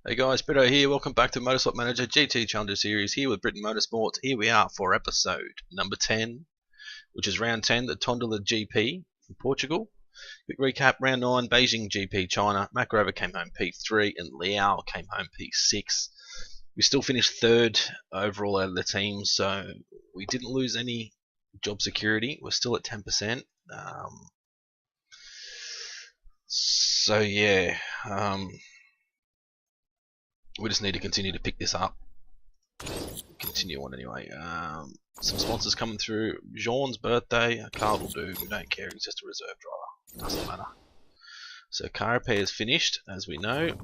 Hey guys, Britto here. Welcome back to Motorsport Manager GT Challenger Series here with Britton Motorsport. Here we are for episode number 10, which is round 10, the Tondola GP from Portugal. Quick recap, round 9, Beijing GP China. Makarova came home P3 and Liao came home P6. We still finished third overall out of the team, so we didn't lose any job security. We're still at 10%. So yeah, we just need to continue to pick this up. Continue on anyway. Some sponsors coming through. Jean's birthday. A car will do. We don't care. He's just a reserve driver. Doesn't matter. So car repair is finished, as we know.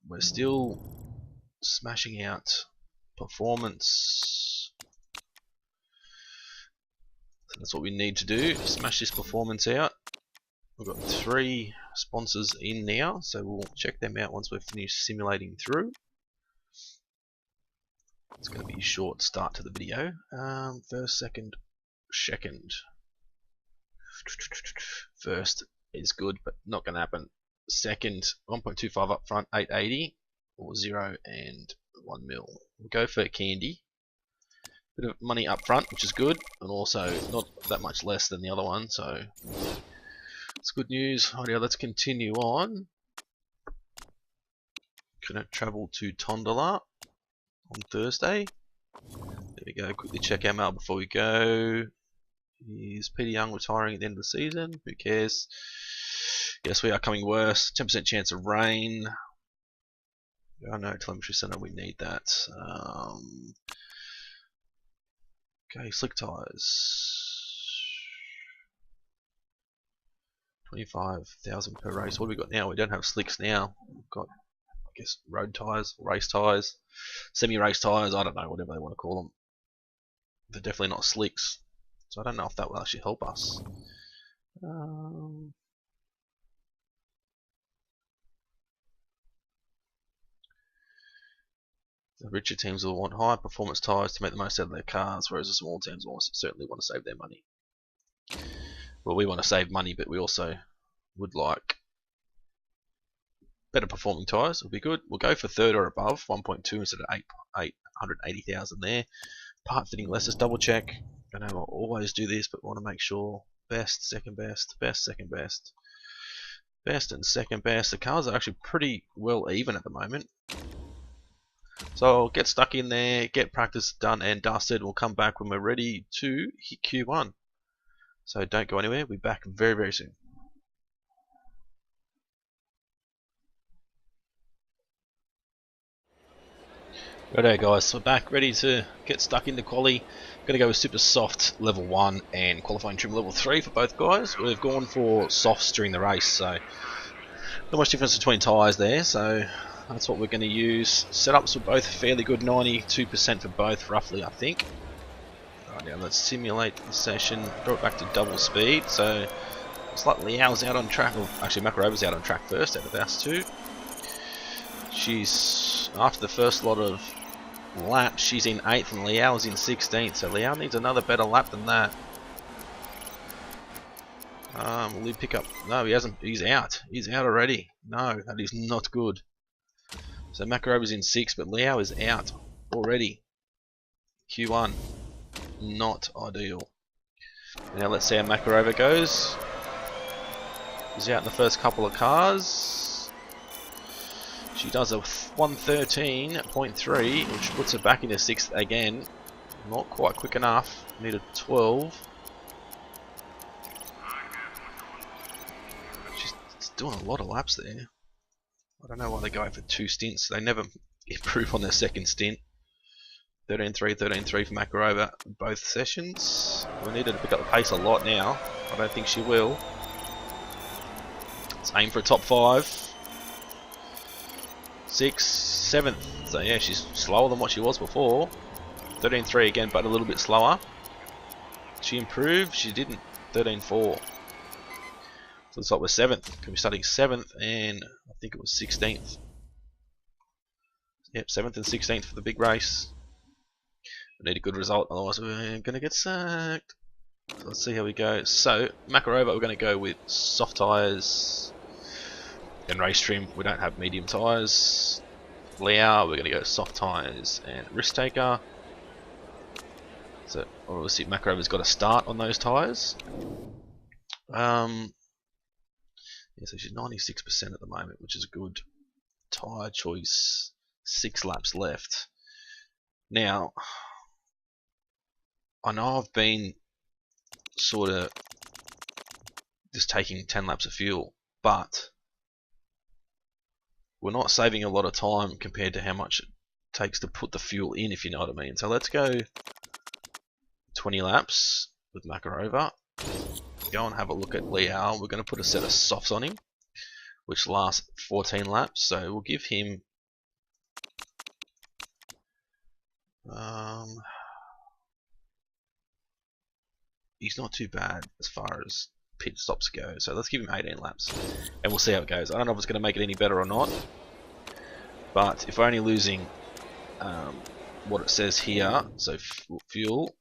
We're still smashing out performance. So that's what we need to do. Smash this performance out. We've got 3 sponsors in now, so we'll check them out once we've finished simulating through. It's going to be a short start to the video. First, second. First is good, but not going to happen. Second, 1.25 up front, 880, or 0 and 1 mil. We'll go for candy. Bit of money up front, which is good, and also not that much less than the other one, so it's good news. Alright, let's continue on. Gonna travel to Tondola on Thursday. There we go. Quickly check our mail before we go. Is Peter Young retiring at the end of the season? Who cares? Yes, we are coming worse. 10% chance of rain. Oh no, telemetry center. We need that. Okay, slick tires. 25,000 per race. What have we got now? We don't have slicks now. We've got, I guess, road tyres, race tyres, semi-race tyres, I don't know, whatever they want to call them. They're definitely not slicks. So I don't know if that will actually help us. The richer teams will want high performance tyres to make the most out of their cars, whereas the small teams will certainly want to save their money. Well, we want to save money, but we also would like better performing tyres. Would be good. We'll go for third or above, 1.2 instead of 880,000 there. Part fitting, let's just double check. I know I'll always do this, but want to make sure best, second best, best, second best, best and second best. The cars are actually pretty well even at the moment. So I'll get stuck in there, get practice done and dusted. We'll come back when we're ready to hit Q1. So don't go anywhere. We'll be back very, very soon. Righto guys, so we're back ready to get stuck into quali. Going to go with super soft level 1 and qualifying trim level 3 for both guys. We've gone for softs during the race, so not much difference between tyres there, so that's what we're going to use. Setups were both fairly good, 92% for both roughly, I think. Right, now let's simulate the session, draw it back to double speed. So it's like Liao's out on track, or actually Makarova's out on track first out of us two. She's, after the first lot of laps, she's in 8th and Liao's in 16th, so Liao needs another better lap than that. Will he pick up? No, he hasn't. He's out. He's out already. No, that is not good. So Makarova's in 6th, but Liao is out already. Q1. Not ideal. Now let's see how Makarova goes. He's out in the first couple of cars. She does a 113.3, which puts her back into 6th again. Not quite quick enough. Need a 12. She's doing a lot of laps there. I don't know why they go out for 2 stints. They never improve on their second stint. 13.3, 13.3 for Makarova both sessions. We need her to pick up the pace a lot now. I don't think she will. Let's aim for a top 5. 6th, 7th. So yeah, she's slower than what she was before. 13.3 again, but a little bit slower. She improved. She didn't. 13.4. So looks like we're 7th. Could be starting 7th, and I think it was 16th. Yep, 7th and 16th for the big race. We need a good result, otherwise we're going to get sacked. So let's see how we go. So, Makarova, we're going to go with soft tyres and race trim. We don't have medium tyres. Liao, we're going to go soft tyres and risk taker. So obviously Makarova's got a start on those tyres. Yeah, so she's 96% at the moment, which is a good tyre choice. 6 laps left. Now, I know I've been sort of just taking 10 laps of fuel, but we're not saving a lot of time compared to how much it takes to put the fuel in, if you know what I mean. So let's go 20 laps with Makarova. Go and have a look at Liao. We're going to put a set of softs on him, which lasts 14 laps. So we'll give him he's not too bad as far as pit stops go. So let's give him 18 laps, and we'll see how it goes. I don't know if it's going to make it any better or not, but if we're only losing what it says here, so fuel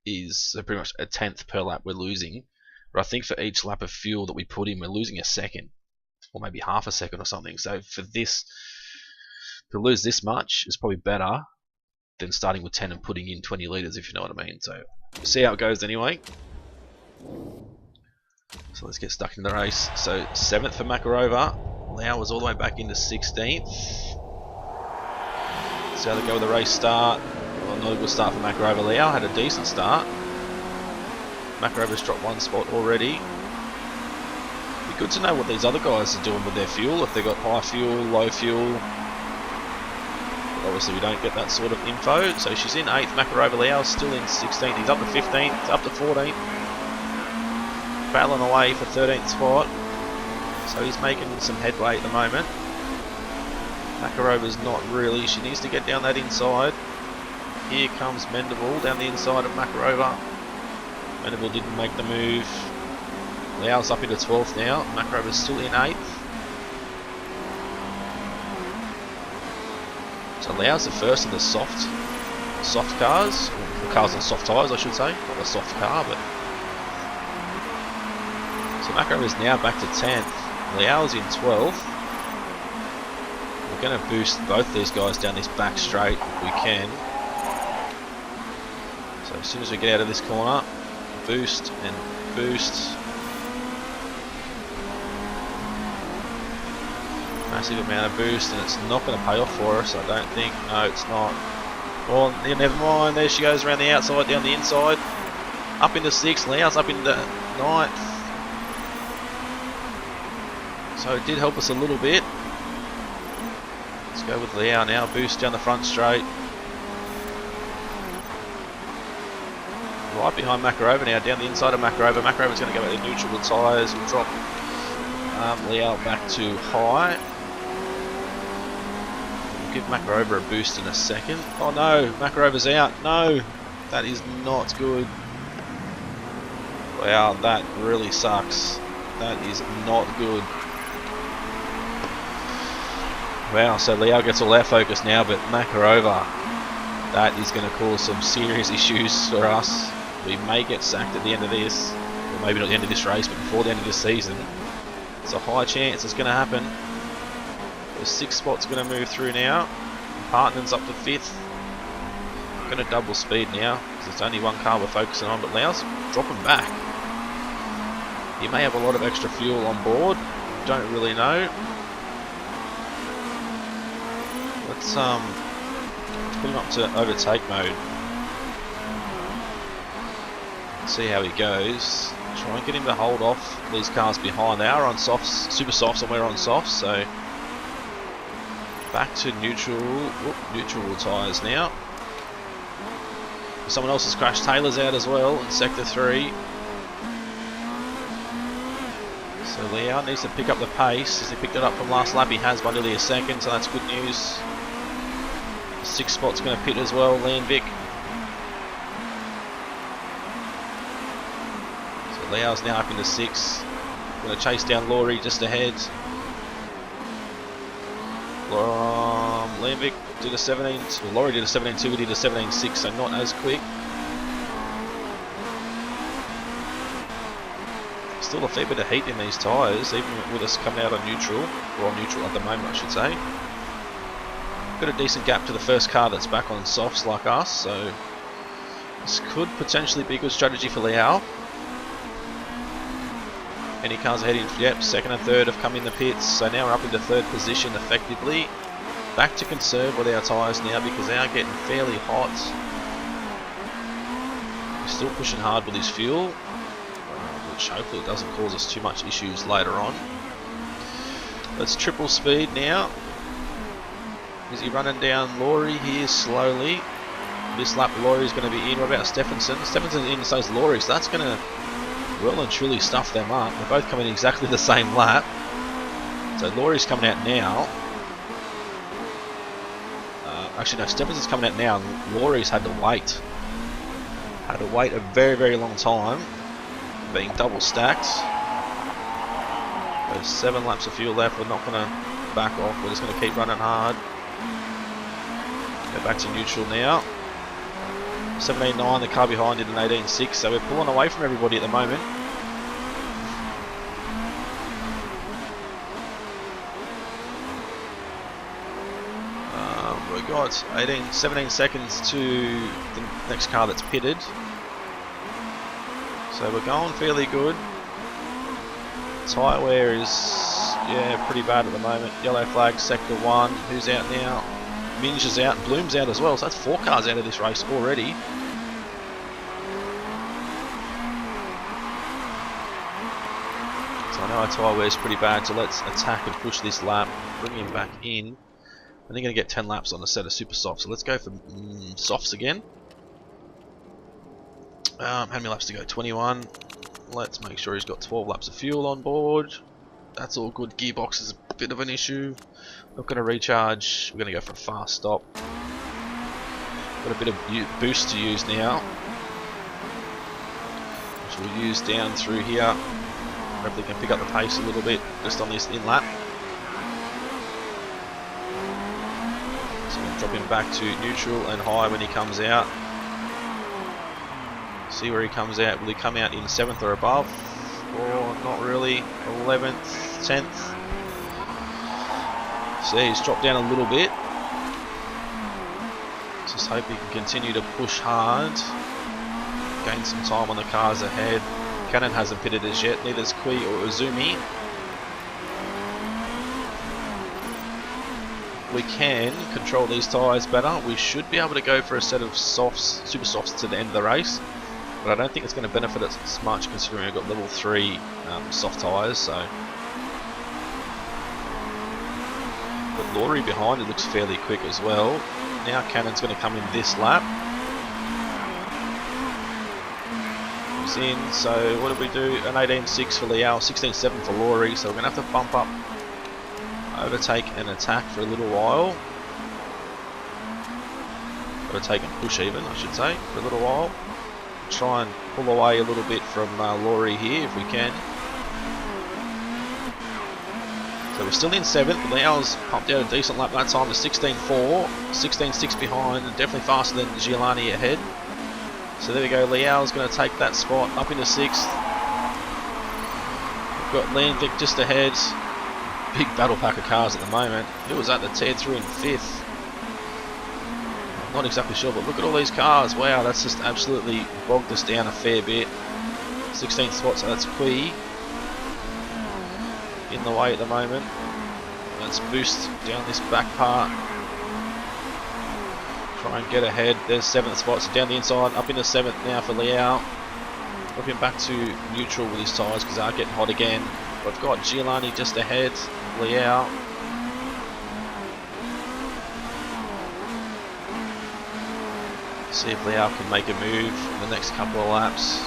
is pretty much a 10th per lap we're losing, but I think for each lap of fuel that we put in, we're losing a second, or maybe half a second or something. So for this, to lose this much is probably better than starting with 10 and putting in 20 litres, if you know what I mean. So we'll see how it goes anyway. So let's get stuck in the race. So 7th for Makarova. Liao was all the way back into 16th. See how they go with the race start. Well, not a good start for Makarova. Liao had a decent start. Makarova's dropped 1 spot already. Be good to know what these other guys are doing with their fuel. If they've got high fuel, low fuel. But obviously we don't get that sort of info. So she's in 8th. Makarova. Liao's still in 16th. He's up to 15th. He's up to 14th. Battling away for 13th spot. So he's making some headway at the moment. Makarova's not really. She needs to get down that inside. Here comes Mendeville down the inside of Makarova. Mendeville didn't make the move. Liao's up into 12th now. Makarova's still in 8th. So Liao's the first of the soft cars. Or cars on soft tyres, I should say. Not a soft car, but... So Makarova's now back to 10th. Liao's in 12th. We're going to boost both these guys down this back straight if we can. So as soon as we get out of this corner, boost and boost. Massive amount of boost, and it's not going to pay off for us, I don't think. No, it's not. Well, yeah, never mind. There she goes around the outside, down the inside. Up into 6th. Liao's up into 9th. So it did help us a little bit. Let's go with Liao now. Boost down the front straight. Right behind Makarova now, down the inside of Makarova. Makarova's going to go out to neutral with tyres. We'll drop Liao back to high. We'll give Makarova a boost in a second. Oh no, Makarova's out. No, that is not good. Wow, that really sucks. That is not good. Wow, so Liao gets all our focus now, but Makarova, that is going to cause some serious issues for us. We may get sacked at the end of this, or maybe not the end of this race, but before the end of this season. It's a high chance it's going to happen. The 6th spot's going to move through now. Partner's up to 5th. We're going to double speed now, because it's only one car we're focusing on, but Liao's dropping back. He may have a lot of extra fuel on board, don't really know. Let's put him up to overtake mode. See how he goes. Try and get him to hold off these cars behind. They are on softs, super softs, and we're on softs, so back to neutral tyres now. Someone else has crashed. Taylor's out as well in sector 3. So Liao needs to pick up the pace. As he picked it up from last lap, he has by nearly a second, so that's good news. The 6th spot's going to pit as well, Landvik. So Liao's now up into 6th. Going to chase down Laurie just ahead. Landvik did a 17. Well, Laurie did a 17.2. We did a 17.6, so not as quick. Still a fair bit of heat in these tyres, even with us coming out on neutral, or on neutral at the moment I should say. got a decent gap to the first car that's back on softs like us, so this could potentially be a good strategy for Liao. Any cars ahead in, yep, second and third have come in the pits, so now we're up into third position effectively. Back to conserve with our tyres now because they are getting fairly hot. We're still pushing hard with his fuel, which hopefully it doesn't cause us too much issues later on. Let's triple speed now. Is he running down Laurie here slowly? This lap Laurie's going to be in. What about Stephenson? Stephenson's in, so is Laurie, so that's going to well and truly stuff them up. They're both coming in exactly the same lap. So Laurie's coming out now. Actually no, Stephenson's coming out now and Laurie's had to wait. Had to wait a very, very long time. Being double stacked. There's 7 laps of fuel left. We're not going to back off. We're just going to keep running hard. Go back to neutral now. 17.9, the car behind did an 18.6, so we're pulling away from everybody at the moment. We've got 17 seconds to the next car that's pitted. So we're going fairly good. Tyre wear is, yeah, pretty bad at the moment. Yellow flag, sector 1. Who's out now? Minge is out, Bloom's out as well, so that's 4 cars out of this race already. So I know our tyre wear is pretty bad, so let's attack and push this lap, bring him back in. And they're going to get 10 laps on a set of super softs, so let's go for softs again. How many laps to go? 21. Let's make sure he's got 12 laps of fuel on board. That's all good. Gearbox is a bit of an issue. Not going to recharge. We're going to go for a fast stop. Got a bit of boost to use now, which we'll use down through here. Hopefully can pick up the pace a little bit just on this in lap. So we'll drop him back to neutral and high when he comes out. See where he comes out. Will he come out in 7th or above? Or not really. 11th, 10th. See, he's dropped down a little bit. Just hope he can continue to push hard. Gain some time on the cars ahead. Cannon hasn't pitted as yet, neither's Kui or Uzumi. We can control these tyres better. We should be able to go for a set of softs, super softs to the end of the race. But I don't think it's going to benefit us as much considering we've got level 3 soft tyres. So, but Laurie behind it looks fairly quick as well. Now Cannon's going to come in this lap. He's in. So what did we do? An 18.6 for Liao, 16.7 for Laurie. So we're going to have to bump up, overtake and attack for a little while. Overtake and push even, I should say, for a little while. Try and pull away a little bit from Laurie here if we can. So we're still in 7th, but Liao's pumped out a decent lap that time to 16.4, 16.6 behind, and definitely faster than Giolani ahead. So there we go, Liao's going to take that spot up into 6th. We've got Landvik just ahead. Big battle pack of cars at the moment. Who was that teared through in 5th? Not exactly sure, but look at all these cars. Wow, that's just absolutely bogged us down a fair bit. 16th spot, so that's Kui in the way at the moment. Let's boost down this back part. Try and get ahead. There's 7th spot, so down the inside, up into 7th now for Liao. Drop him back to neutral with his tyres because they are getting hot again. We've got Giolani just ahead, Liao. See if Liao can make a move in the next couple of laps.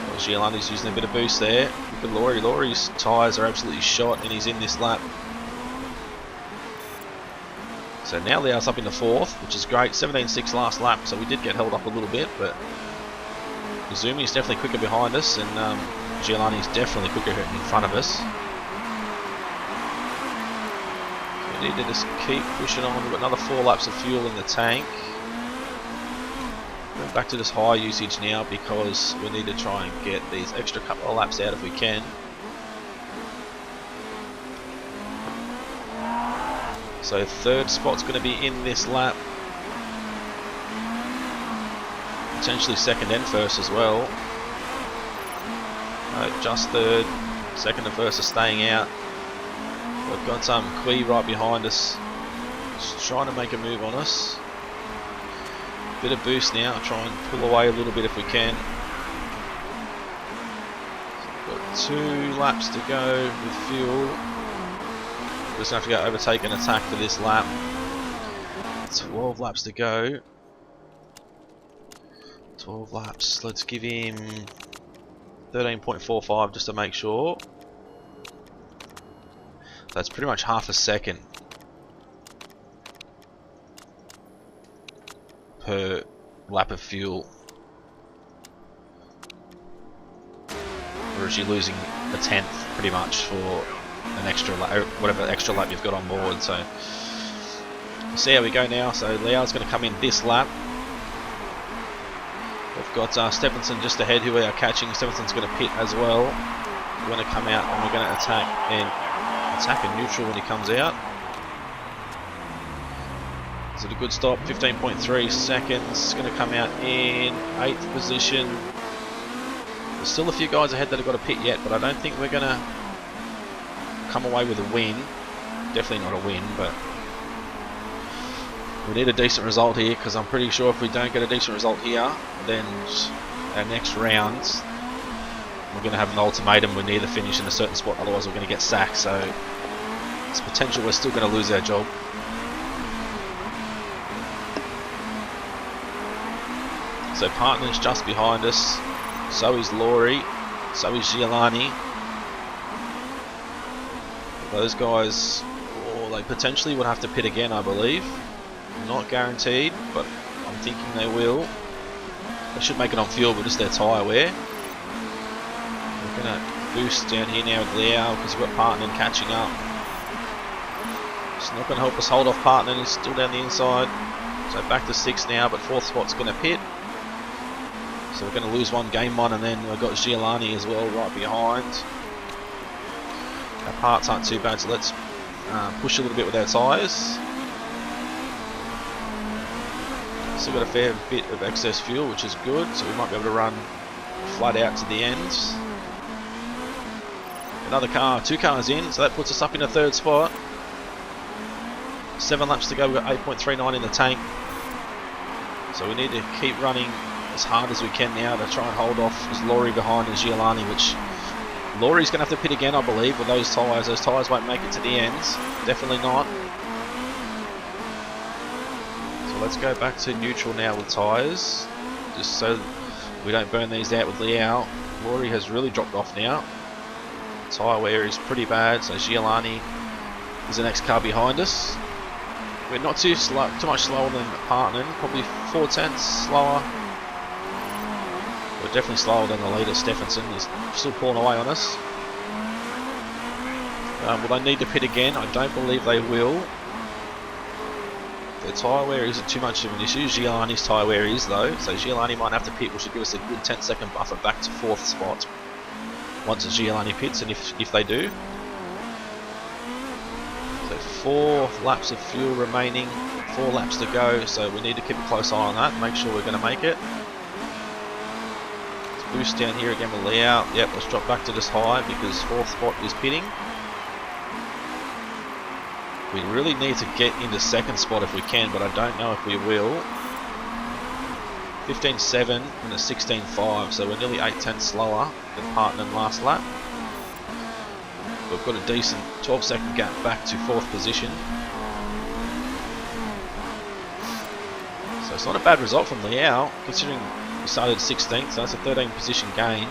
Well, Giolani's using a bit of boost there. Look at Laurie. Laurie's tyres are absolutely shot and he's in this lap. So now Liao's up in the 4th, which is great. 17.6 last lap, so we did get held up a little bit, but Izumi's definitely quicker behind us, and Giolani's definitely quicker in front of us. We need to just keep pushing on. We've got another 4 laps of fuel in the tank. Going back to this high usage now because we need to try and get these extra couple of laps out if we can. So third spot's going to be in this lap. Potentially second and first as well. No, just third. Second and first are staying out. We've got Kui right behind us, just trying to make a move on us. Bit of boost now, try and pull away a little bit if we can. So we've got 2 laps to go with fuel. We're just going to have to go overtake and attack for this lap. 12 laps to go. 12 laps, let's give him 13.45 just to make sure. That's pretty much half a second per lap of fuel. Or is you losing a tenth pretty much for an extra lap, whatever extra lap you've got on board. So we'll see how we go now. So Liao's going to come in this lap. We've got Stephenson just ahead who we are catching. Stephenson's going to pit as well. We're going to come out and we're going to attack in neutral when he comes out. Is it a good stop? 15.3 seconds. Going to come out in 8th position. There's still a few guys ahead that have got a pit yet, but I don't think we're going to come away with a win. Definitely not a win, but we need a decent result here, because I'm pretty sure if we don't get a decent result here, then our next rounds we're going to have an ultimatum. We need to finish in a certain spot, otherwise we're going to get sacked. So it's potential we're still going to lose our job. So Partner's just behind us, so is Laurie, so is Giolani. Those guys, they potentially would have to pit again, I believe. Not guaranteed, but I'm thinking they will. They should make it on fuel, but just their tyre wear. We're going to boost down here now with Liao, because we've got Partner catching up. It's not going to help us hold off Partner, he's still down the inside. So back to 6th now, but 4th spot's going to pit. So we're going to lose one game one, and then we've got Giolani as well right behind. Our parts aren't too bad, so let's push a little bit with our tyres. Still got a fair bit of excess fuel, which is good, so we might be able to run flat out to the end. Another car, 2 cars in, so that puts us up in a 3rd spot. 7 laps to go, we've got 8.39 in the tank. So we need to keep running as hard as we can now to try and hold off. There's Laurie behind and Giolani, which Laurie's going to have to pit again, I believe, with those tyres. Those tyres won't make it to the ends. Definitely not. So let's go back to neutral now with tyres, just so we don't burn these out with Liao. Laurie has really dropped off now. Tyre wear is pretty bad, so Giolani is the next car behind us. We're not too much slower than Partner, probably 4 tenths slower. We're definitely slower than the leader, Stephenson. He's still pulling away on us. Will they need to pit again? I don't believe they will. Their tyre wear isn't too much of an issue. Giolani's tyre wear is though, so Giolani might have to pit, which should give us a good 10-second buffer back to 4th spot once Giolani pits, and if they do. So 4 laps of fuel remaining, 4 laps to go, so we need to keep a close eye on that, make sure we're going to make it. Let's boost down here again with Liao. Yep, let's drop back to just high because 4th spot is pitting. We really need to get into 2nd spot if we can, but I don't know if we will. 15.7 and a 16.5, so we're nearly 8 tenths slower than Partner in last lap. We've got a decent 12-second gap back to 4th position. So it's not a bad result from Liao, considering we started 16th, so that's a 13 position gain.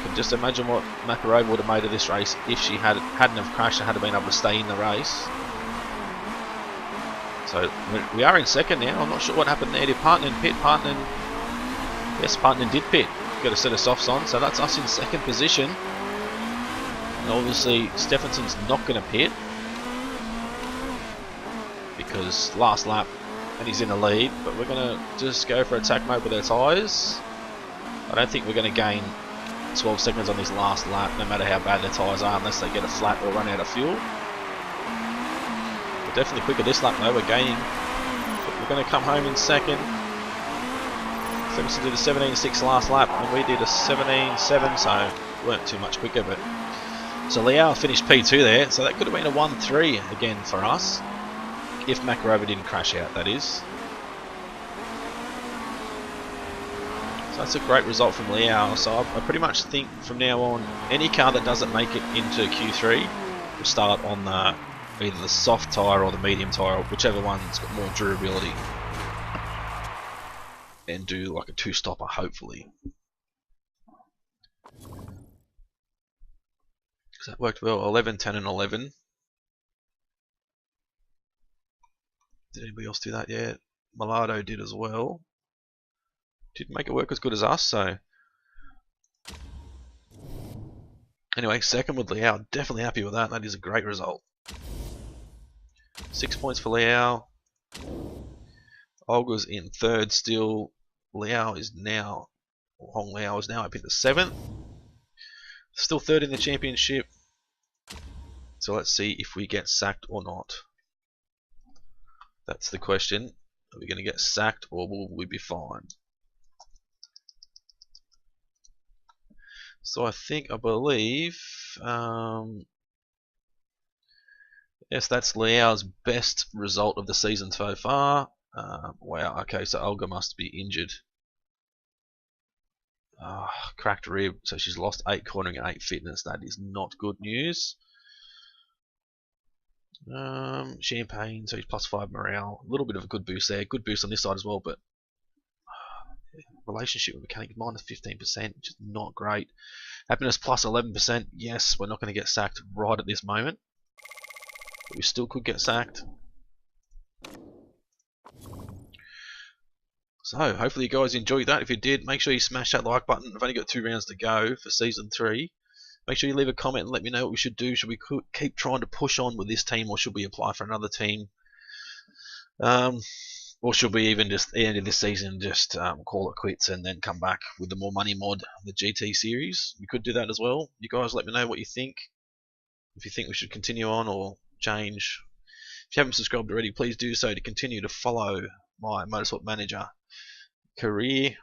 Can just imagine what Makarova would have made of this race if she hadn't have crashed and had been able to stay in the race. So we are in 2nd now. I'm not sure what happened there. Did Partner pit? Yes, Partner did pit. Got a set of softs on, so that's us in 2nd position. And obviously Stephenson's not going to pit because last lap and he's in the lead. But we're going to just go for attack mode with our tyres. I don't think we're going to gain 12 seconds on this last lap, no matter how bad their tyres are, unless they get a flat or run out of fuel. definitely quicker this lap though. We're gaining. We're going to come home in second. Simpson did a 17.6 last lap, and we did a 17.7, so weren't too much quicker. But so Liao finished P2 there, so that could have been a 1-3 again for us, if Makarova didn't crash out, that is. So that's a great result from Liao. So I pretty much think from now on, any car that doesn't make it into Q3 will start on either the soft tyre or the medium tyre, whichever one's got more durability, and do like a two-stopper, hopefully. Because that worked well. 11, 10 and 11. Did anybody else do that yet? Milado did as well. Didn't make it work as good as us, so anyway, second with Liao. Definitely happy with that. That is a great result. 6 points for Liao. Olga's in third still. Liao is now, Hong Liao is now up in the 7th. Still third in the championship. So let's see if we get sacked or not. That's the question. Are we going to get sacked or will we be fine? So I believe, yes, that's Liao's best result of the season so far. Wow, okay, so Olga must be injured. Cracked rib, so she's lost 8 cornering and 8 fitness. That is not good news. Champagne, so he's +5 morale. A little bit of a good boost there. Good boost on this side as well, but relationship with mechanic -15%, which is not great. Happiness +11%. Yes, we're not going to get sacked right at this moment, but we still could get sacked. So hopefully you guys enjoyed that. If you did, make sure you smash that like button. I've only got 2 rounds to go for season 3. Make sure you leave a comment and let me know what we should do. Should we keep trying to push on with this team, or should we apply for another team? Or should we even just, at the end of this season, just call it quits and then come back with the more money mod, the GT series? We could do that as well. You guys let me know what you think. If you think we should continue on or change. If you haven't subscribed already, please do so to continue to follow my Motorsport Manager career,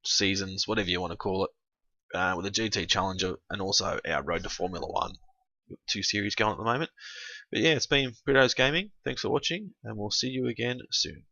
seasons, whatever you want to call it, with the GT Challenger and also our Road to Formula 1. 2 series going at the moment. But yeah, it's been Britto's Gaming. Thanks for watching, and we'll see you again soon.